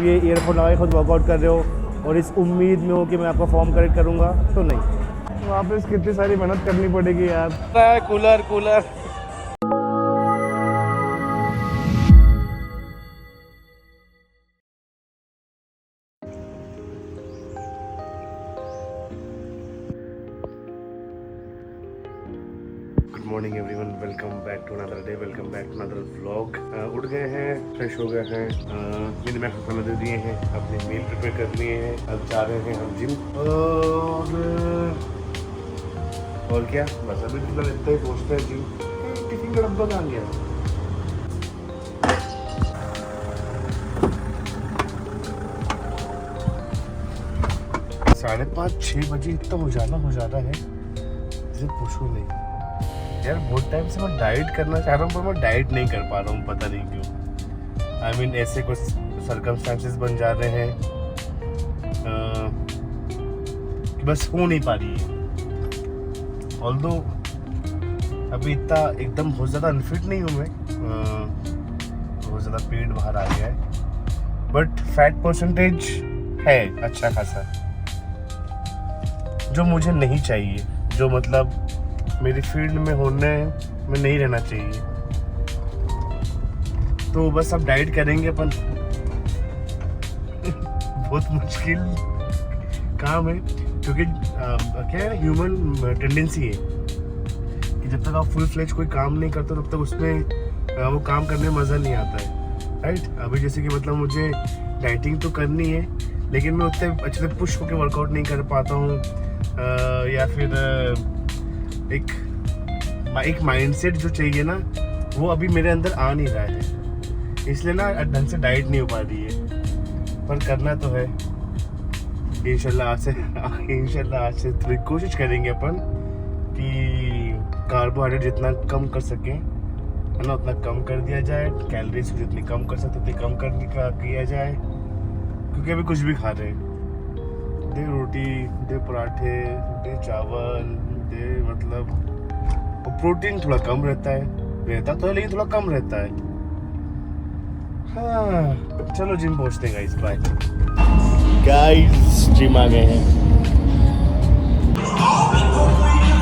ये ईयरफोन लगा के खुद वर्कआउट कर रहे हो और इस उम्मीद में हो कि मैं आपका फॉर्म करेक्ट करूँगा, तो नहीं। वापस कितनी सारी मेहनत करनी पड़ेगी यार। Cooler cooler good morning everyone, welcome back to another day, welcome back to another vlog. उठ गए हैं, फ्रेश हो गए हैं, मैंने मैं खाना दे दिए हैं, अपनी मील प्रिपेयर कर लिए हैं। अब जा रहे हैं हम जिम और क्या, बस अभी फिलहाल इतना ही पहुँचते हैं जिम। टिफिन का डब्बा कहाँ गया? साढ़े 5-6 बजे इतना उजाला हो जाता है, इसे पूछो नहीं यार। बहुत टाइम से मैं डाइट करना चाह रहा हूँ पर मैं डाइट नहीं कर पा रहा हूँ, पता नहीं क्यों। आई मीन ऐसे कुछ सर्कमस्टेंसेस बन जा रहे हैं कि बस हो नहीं पा रही है। ऑल्दो अभी इतना एकदम बहुत ज़्यादा अनफिट नहीं हूँ मैं, बहुत ज़्यादा पेट बाहर आ गया है, बट फैट परसेंटेज है अच्छा खासा, जो मुझे नहीं चाहिए, जो मतलब मेरी फील्ड में होने में नहीं रहना चाहिए। तो बस अब डाइट करेंगे अपन। बहुत मुश्किल काम है क्योंकि क्या है, ह्यूमन टेंडेंसी है कि जब तक आप फुल फ्लेज कोई काम नहीं करते तब तक उसमें वो काम करने में मज़ा नहीं आता है, राइट। अभी जैसे कि मतलब मुझे डाइटिंग तो करनी है लेकिन मैं उतने अच्छे से पुश होकर वर्कआउट नहीं कर पाता हूँ, या फिर एक माइंडसेट जो चाहिए ना वो अभी मेरे अंदर आ नहीं रहा है, इसलिए ना ढंग से डाइट नहीं हो पा रही है। पर करना तो है, इंशाल्लाह आज से थोड़ी कोशिश करेंगे अपन कि कार्बोहाइड्रेट जितना कम कर सकें, है ना, उतना कम कर दिया जाए। कैलोरीज जितनी कम कर सकते उतनी कम करने का किया जाए, क्योंकि अभी कुछ भी खा रहे हैं, दे रोटी, दे पराठे, दे चावल, दे मतलब प्रोटीन थोड़ा कम रहता है लेकिन थोड़ा कम रहता है। हाँ चलो जिम पहुंचते हैं गाइस, बाय। गाइस जिम आ गए हैं,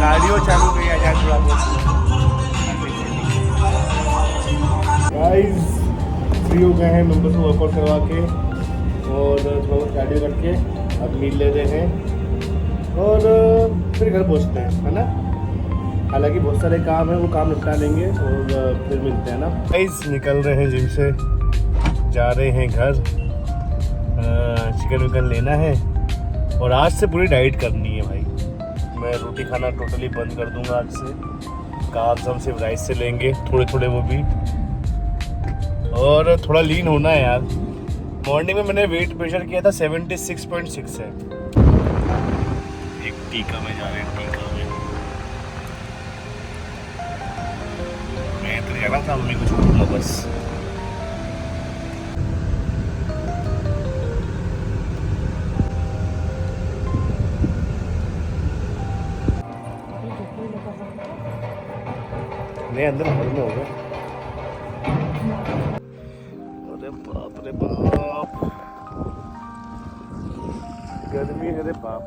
कार्डियो चालू किया जाए थोड़ा बहुत। गाइस फ्री हो गए हैं मेंबर को वर्कआउट करवा के और थोड़ा बहुत कार्डियो करके अब मील ले रहे हैं और फिर घर पहुंचते हैं, है ना। हालांकि बहुत सारे काम है, वो काम निपटा लेंगे और फिर मिलते हैं ना। गाइस निकल रहे हैं जिम से, जा रहे हैं घर, चिकन विकन लेना है और आज से पूरी डाइट करनी है भाई। मैं रोटी खाना टोटली बंद कर दूंगा आज से, कार्ब्स हम सिर्फ राइस से लेंगे, थोड़े थोड़े वो भी, और थोड़ा लीन होना है यार। मॉर्निंग में मैंने वेट मेजर किया था 76.6 है। एक टीका में जा रहे हैं, टीका में मैं तो जाना था, मम्मी को छोड़ूंगा बस। नहीं अंदर घर में हो गया। अरे बाप रे बाप, गर्मी है रे बाप।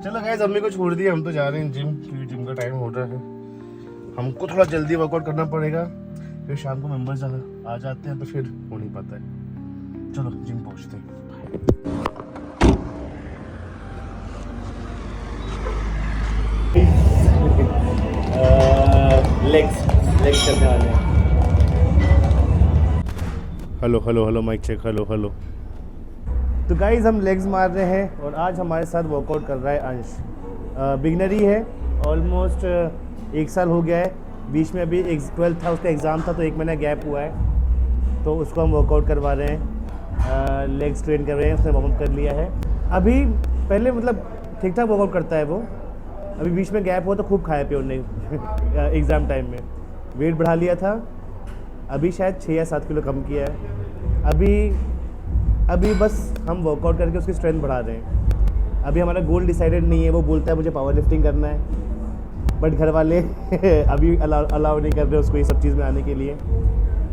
चलो गाइस अम्मी को छोड़ दिया, हम तो जा रहे हैं जिम, क्योंकि जिम का टाइम हो रहा है। हमको थोड़ा जल्दी वर्कआउट करना पड़ेगा, फिर शाम को मेंबर्स आ जाते हैं तो फिर हो नहीं पाता है। चलो जिम पहुंचते हैं। लेग्स करने वाले हैं। Hello mike check, hello. तो गाइज हम लेग्स मार रहे हैं और आज हमारे साथ वर्कआउट कर रहा है अंश। बिगनर ही है, ऑलमोस्ट 1 साल हो गया है। बीच में अभी 12th था, उसका एग्ज़ाम था तो 1 महीना गैप हुआ है, तो उसको हम वर्कआउट करवा रहे हैं, लेग्स ट्रेन कर रहे हैं। उसने वार्म अप कर लिया है अभी, पहले मतलब ठीक ठाक वर्कआउट करता है वो, अभी बीच में गैप हुआ तो खूब खाया पिया उन्होंने एग्ज़ाम टाइम में। वेट बढ़ा लिया था, अभी शायद 6 या 7 किलो कम किया है। अभी बस हम वर्कआउट करके उसकी स्ट्रेंथ बढ़ा रहे हैं। अभी हमारा गोल डिसाइडेड नहीं है, वो बोलता है मुझे पावर लिफ्टिंग करना है, बट घर वाले अभी अलाउ नहीं कर रहे उसको ये सब चीज़ में आने के लिए।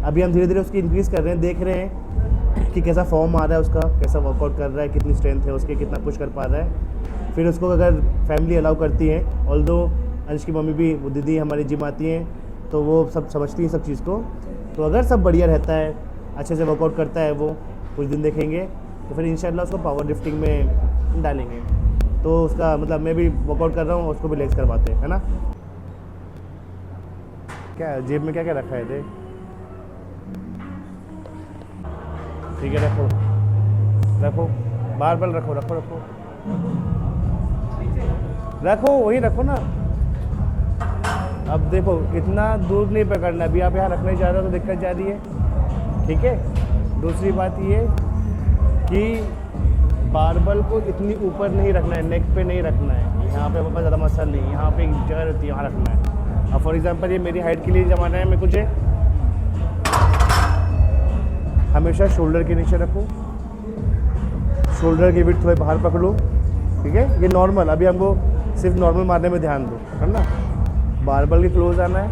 अभी हम धीरे धीरे उसकी इंक्रीज़ कर रहे हैं, देख रहे हैं कि कैसा फॉर्म आ रहा है उसका, कैसा वर्कआउट कर रहा है, कितनी स्ट्रेंथ है उसके, कितना पुश कर पा रहा है। फिर उसको अगर फैमिली अलाउ करती है, ऑल्दो अंश की मम्मी भी, वो दीदी हमारी जिम आती हैं तो वो सब समझती है सब चीज़ को। तो अगर सब बढ़िया रहता है, अच्छे से वर्कआउट करता है, वो कुछ दिन देखेंगे तो फिर इंशाल्लाह उसको पावर लिफ्टिंग में डालेंगे। तो उसका मतलब मैं भी वर्कआउट कर रहा हूँ, उसको भी लेग्स करवाते हैं, है ना। क्या जेब में क्या क्या रखा है दे, ठीक है रखो रखो, बारबल रखो रखो रखो रखो, वही रखो ना। अब देखो इतना दूर नहीं पकड़ना, अभी आप यहाँ रखने जा रहे हो तो दिक्कत जा रही है, ठीक है। दूसरी बात ये कि बारबल को इतनी ऊपर नहीं रखना है, नेक पे नहीं रखना है, यहाँ पे पापा ज़्यादा मसल नहीं, यहाँ पे एक जगह रहती है यहाँ रखना है। अब फॉर एग्जांपल ये मेरी हाइट के लिए जमाना है, मैं कुछ हमेशा शोल्डर के नीचे रखो, शोल्डर की विड्थ थोड़े बाहर पकड़ो, ठीक है। ये नॉर्मल, अभी हमको सिर्फ नॉर्मल मारने में ध्यान दो, है ना। बारबल के क्लोज आना है,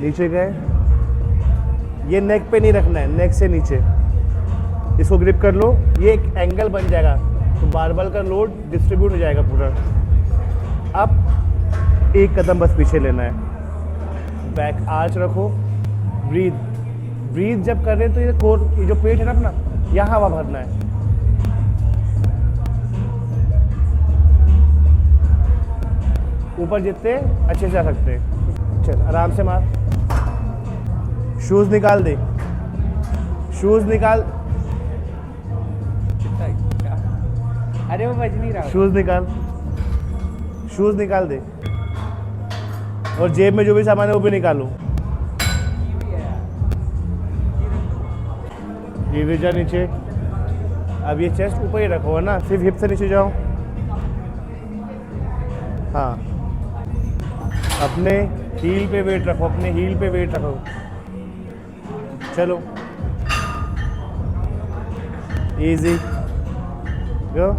नीचे गए, ये नेक पे नहीं रखना है, नेक से नीचे इसको ग्रिप कर लो, ये एक एंगल बन जाएगा तो बारबल का लोड डिस्ट्रीब्यूट हो जाएगा पूरा। अब एक कदम बस पीछे लेना है, बैक आर्च रखो, ब्रीथ ब्रीथ जब कर रहे हैं तो ये कोर, ये जो पेट है ना अपना, यहाँ हवा भरना है। ऊपर जितने अच्छे से आ सकते हैं, चल आराम से मार। शूज़ निकाल दे, शूज़ निकाल, अरे वो बज नहीं रहा। शूज़ निकाल, शूज़ निकाल दे, और जेब में जो भी सामान है वो भी निकालो। ये भी जा नीचे। अब ये चेस्ट ऊपर ही रखो, है ना, सिर्फ हिप से नीचे जाओ। हाँ, अपने हील पे वेट रखो, अपने हील पे वेट रखो। चलो इजी, गो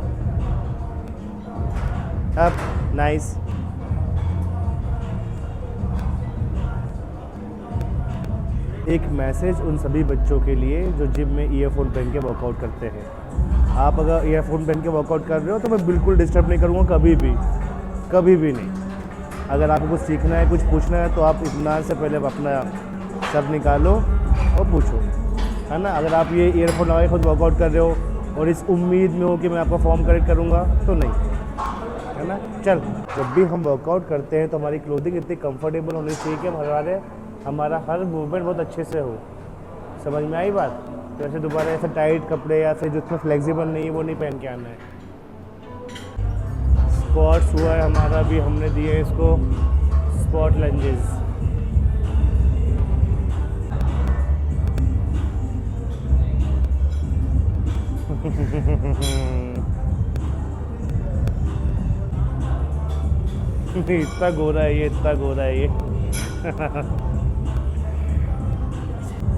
अप, नाइस। एक मैसेज उन सभी बच्चों के लिए जो जिम में ईयरफोन पहन के वर्कआउट करते हैं। आप अगर ईयरफोन पहन के वर्कआउट कर रहे हो तो मैं बिल्कुल डिस्टर्ब नहीं करूँगा, कभी भी नहीं। अगर आपको कुछ सीखना है, कुछ पूछना है तो आप इत्मीनान से पहले अपना सब निकालो और पूछो, है ना। अगर आप ये ईयरफोन लगा के खुद वर्कआउट कर रहे हो और इस उम्मीद में हो कि मैं आपका फॉर्म करेक्ट करूँगा तो नहीं, है ना। चल, जब भी हम वर्कआउट करते हैं तो हमारी क्लोथिंग इतनी कंफर्टेबल होनी चाहिए कि हमारा हर मूवमेंट बहुत अच्छे से हो। समझ में आई बात। तो ऐसे दोबारा ऐसे टाइट कपड़े या फिर जिसमें फ्लेक्सिबल नहीं है वो नहीं पहन के आना है। स्क्वाट्स हुआ है हमारा भी, हमने दिए इसको स्क्वाट लंजेस। इतना गोरा है ये, इतना गोरा है ये।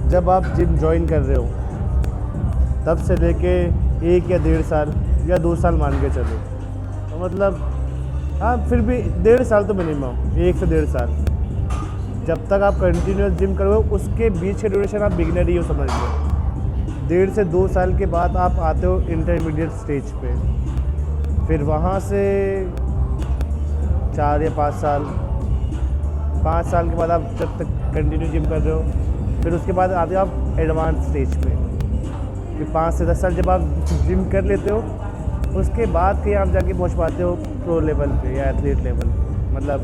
जब आप जिम ज्वाइन कर रहे हो तब से लेके 1 या 1.5 साल या 2 साल मान के चलो, तो मतलब हाँ फिर भी 1.5 साल तो मिनिमम, 1 से 1.5 साल जब तक आप कंटिन्यूस जिम करोगे, उसके बीच के ड्यूरेशन आप बिगिनर ही हो समझ लो। 1.5 से 2 साल के बाद आप आते हो इंटरमीडिएट स्टेज पे, फिर वहाँ से 4 या 5 साल, 5 साल के बाद आप जब तक कंटिन्यू जिम कर रहे हो, फिर उसके बाद आते हो आप एडवांस स्टेज पे। फिर 5 से 10 साल जब आप जिम कर लेते हो, उसके बाद कहीं आप जाके पहुंच पाते हो प्रो लेवल पे या एथलीट लेवल। मतलब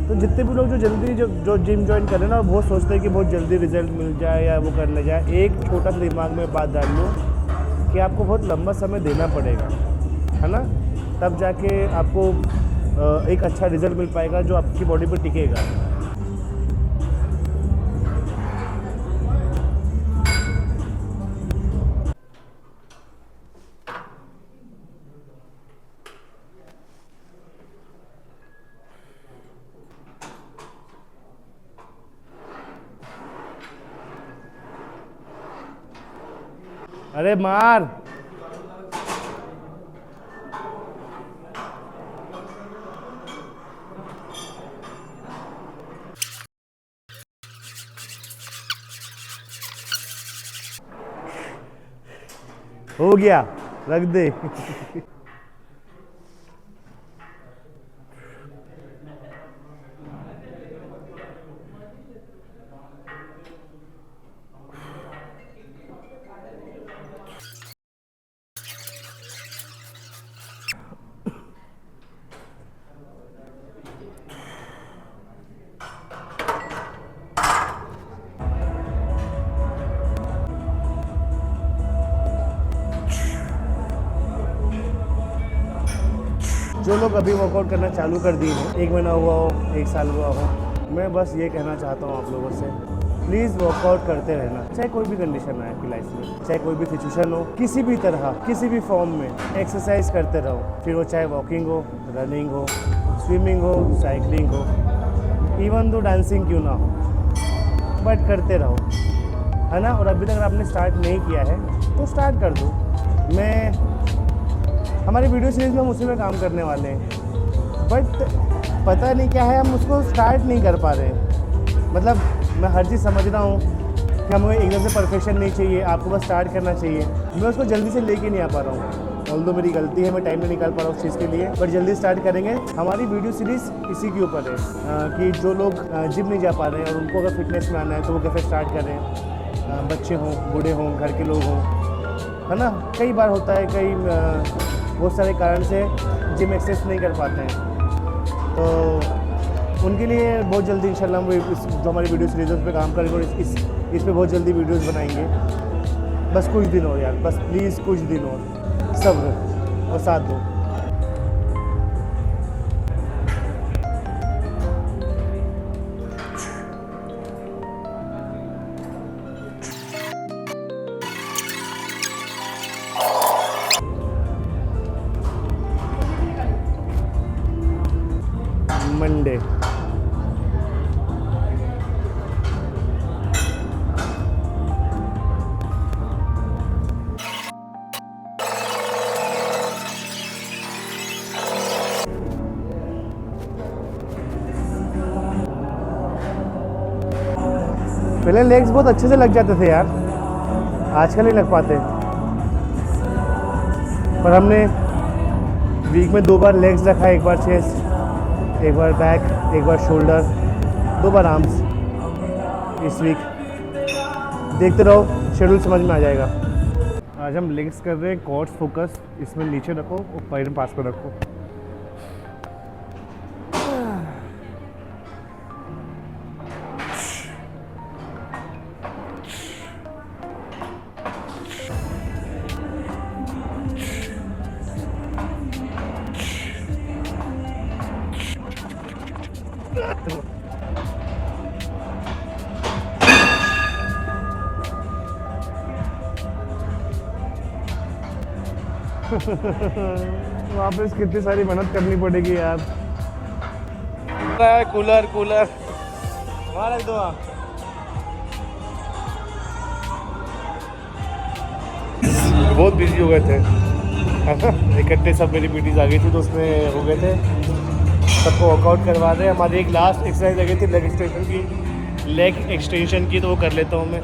तो जितने भी लोग जो जल्दी जो जिम ज्वाइन कर रहे हैं ना, वो सोचते हैं कि बहुत जल्दी रिजल्ट मिल जाए या वो करने जाए। एक छोटा सा दिमाग में बात डाल लो कि आपको बहुत लंबा समय देना पड़ेगा, है ना, तब जाके आपको एक अच्छा रिजल्ट मिल पाएगा जो आपकी बॉडी पर टिकेगा। अरे मार, हो गया, रख दे। जो लोग अभी वर्कआउट करना चालू कर दिए हैं, 1 महीना हुआ हो, 1 साल हुआ हो, मैं बस ये कहना चाहता हूँ आप लोगों से, प्लीज़ वर्कआउट करते रहना। चाहे कोई भी कंडीशन आए आपकी लाइफ में, चाहे कोई भी सिचुएशन हो, किसी भी तरह, किसी भी फॉर्म में एक्सरसाइज करते रहो। फिर वो चाहे वॉकिंग हो, रनिंग हो, स्विमिंग हो, साइकिलिंग हो, इवन दो डांसिंग क्यों ना हो, बट करते रहो, है ना। और अभी तक आपने स्टार्ट नहीं किया है तो स्टार्ट कर दो। हमारी वीडियो सीरीज़ में हम उसी में काम करने वाले हैं, बट पता नहीं क्या है, हम उसको स्टार्ट नहीं कर पा रहे हैं। मतलब मैं हर चीज़ समझ रहा हूँ कि हमें एकदम से परफेक्शन नहीं चाहिए, आपको बस स्टार्ट करना चाहिए। मैं उसको जल्दी से लेके नहीं आ पा रहा हूँ, ऑल्दो मेरी गलती है, मैं टाइम नहीं निकाल पा रहा हूँ उस चीज़ के लिए, बट जल्दी स्टार्ट करेंगे। हमारी वीडियो सीरीज़ इसी के ऊपर है कि जो लोग जिम नहीं जा पा रहे हैं और उनको अगर फिटनेस में आना है तो वो कैसे स्टार्ट करें। बच्चे हों, बूढ़े हों, घर के लोग हों, है ना। कई बार होता है, कई बहुत सारे कारण से जिम एक्सेस नहीं कर पाते हैं, तो उनके लिए बहुत जल्दी इंशाल्लाह हम जो हमारी वीडियो सीरीज़ पे काम करेंगे और इस पे बहुत जल्दी वीडियोस बनाएंगे। बस कुछ दिन और यार, बस प्लीज़ कुछ दिन और सब्र और साथ दो। मंडे पहले लेग्स बहुत अच्छे से लग जाते थे यार, आजकल नहीं लग पाते। पर हमने वीक में 2 बार लेग्स रखा, 1 बार चेस्ट, 1 बार बैक, 1 बार शोल्डर, 2 बार आर्म्स इस वीक। देखते रहो, शेड्यूल समझ में आ जाएगा। आज हम लेग्स कर रहे हैं क्वाड्स फोकस। इसमें नीचे रखो और पैर में पास पर रखो। वापस कितनी सारी मेहनत करनी पड़ेगी यार। कूलर वहाँ रख दो। बहुत बिजी हो गए थे, है ना। इकट्ठे सब मेरी मीटिंग्स आ गई थी तो उसमें हो गए थे। सबको वर्कआउट करवा रहे हैं। हमारी एक लास्ट एक्सरसाइज लगी थी लेग एक्सटेंशन की, तो वो कर लेता हूँ मैं।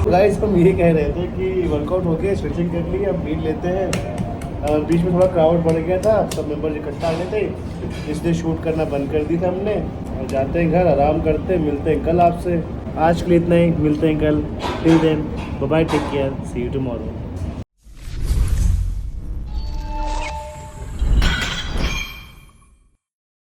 गाइस हम ये कह रहे थे कि वर्कआउट हो गया, स्ट्रेचिंग कर ली, अब मील लेते हैं। बीच में थोड़ा क्राउड बढ़ गया था, सब मेंबर इकट्ठा आ गए थे, इसलिए शूट करना बंद कर दी था हमने। और जाते हैं घर, आराम करते हैं, मिलते हैं कल आपसे। आज के लिए इतना ही, मिलते हैं कल। Till then bye bye, take care, see you tomorrow.